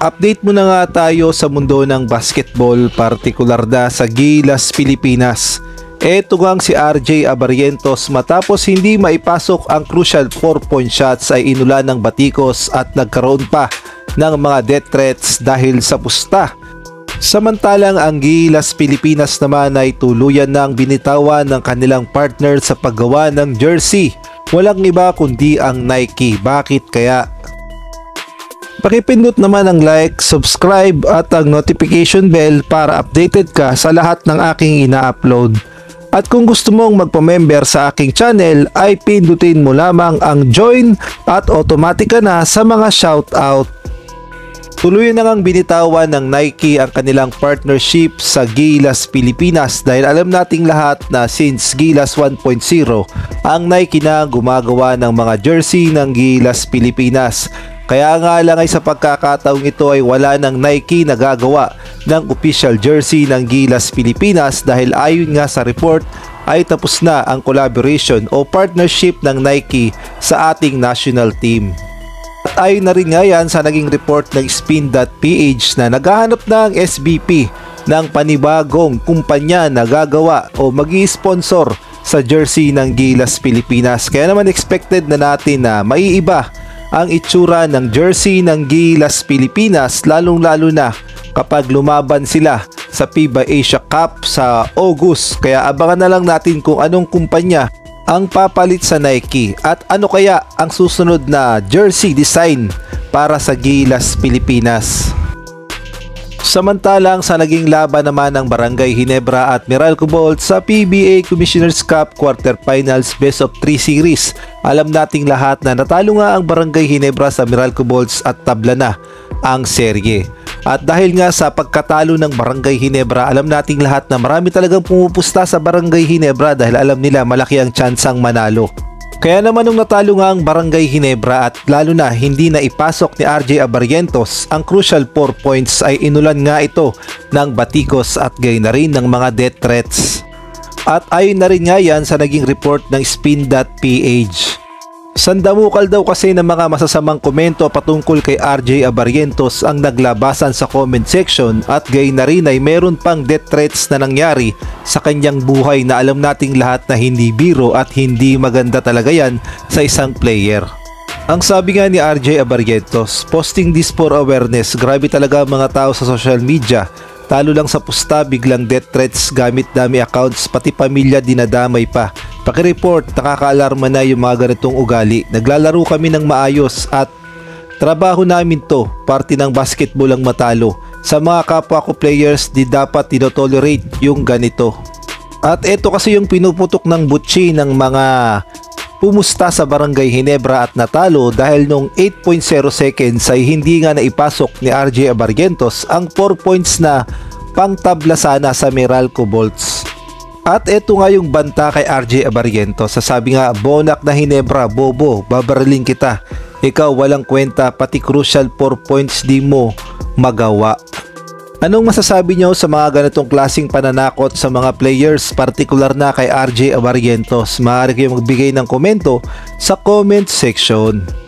Update muna nga tayo sa mundo ng basketball, partikular na sa Gilas, Pilipinas. Eto ngang si RJ Abarientos matapos hindi maipasok ang crucial 4-point shots ay inulan ng batikos at nagkaroon pa ng mga death threats dahil sa pusta. Samantalang ang Gilas Pilipinas naman ay tuluyan ng binitawan ng kanilang partner sa paggawa ng jersey. Walang iba kundi ang Nike. Bakit kaya? Pakipindot naman ang like, subscribe at ang notification bell para updated ka sa lahat ng aking ina-upload. At kung gusto mong magpa-member sa aking channel ay pindutin mo lamang ang join at automatic ka na sa mga shoutout. Tuloy na ngang binitawan ng Nike ang kanilang partnership sa Gilas Pilipinas dahil alam nating lahat na since Gilas 1.0 ang Nike na gumagawa ng mga jersey ng Gilas Pilipinas. Kaya nga lang ay sa pagkakataong ito ay wala ng Nike na gagawa ng official jersey ng Gilas Pilipinas dahil ayon nga sa report ay tapos na ang collaboration o partnership ng Nike sa ating national team. At ayon na rin nga yan sa naging report ng Spin.ph na naghahanap ng SBP ng panibagong kumpanya na gagawa o magi-sponsor sa jersey ng Gilas Pilipinas. Kaya naman expected na natin na maiiba ang itsura ng jersey ng Gilas Pilipinas lalong-lalo na kapag lumaban sila sa FIBA Asia Cup sa August. Kaya abangan na lang natin kung anong kumpanya ang papalit sa Nike at ano kaya ang susunod na jersey design para sa Gilas Pilipinas. Samantalang sa naging laban naman ng Barangay Ginebra at Meralco Bolts sa PBA Commissioner's Cup Quarterfinals Best of 3 Series, alam nating lahat na natalo nga ang Barangay Ginebra sa Meralco Bolts at tabla na ang serye. At dahil nga sa pagkatalo ng Barangay Ginebra, alam nating lahat na marami talagang pumupusta sa Barangay Ginebra dahil alam nila malaki ang tsansang manalo. Kaya naman nung natalo nga ang Barangay Ginebra at lalo na hindi na ipasok ni RJ Abarientos ang crucial 4 points ay inulan nga ito ng batikos at gayon na rin ng mga death threats. At ayon na rin nga yan sa naging report ng Spin.ph. Sandamukal daw kasi ng mga masasamang komento patungkol kay RJ Abarientos ang naglabasan sa comment section at gayon na rin ay meron pang death threats na nangyari sa kanyang buhay na alam nating lahat na hindi biro at hindi maganda talaga yan sa isang player. Ang sabi nga ni RJ Abarientos, posting this for awareness, grabe talaga mga tao sa social media. Talo lang sa pusta, biglang death threats gamit dami accounts, pati pamilya dinadamay pa. Pakireport, nakakaalarma na yung mga ganitong ugali. Naglalaro kami ng maayos at trabaho namin to, parte ng basketball ang matalo. Sa mga kapwa ko players, di dapat tinotolerate yung ganito. At eto kasi yung pinuputok ng butchi ng mga pumusta sa Barangay Ginebra at natalo dahil nung 8.0 seconds ay hindi nga naipasok ni RJ Abarientos ang 4 points na pangtabla sana sa Meralco Bolts. At eto nga yung banta kay RJ Abarientos. Sasabi nga, bonak na Ginebra, bobo, babaraling kita. Ikaw walang kwenta, pati crucial 4 points di mo magawa. Anong masasabi nyo sa mga ganitong klaseng pananakot sa mga players, partikular na kay RJ Abarientos? Maaari kayong magbigay ng komento sa comment section.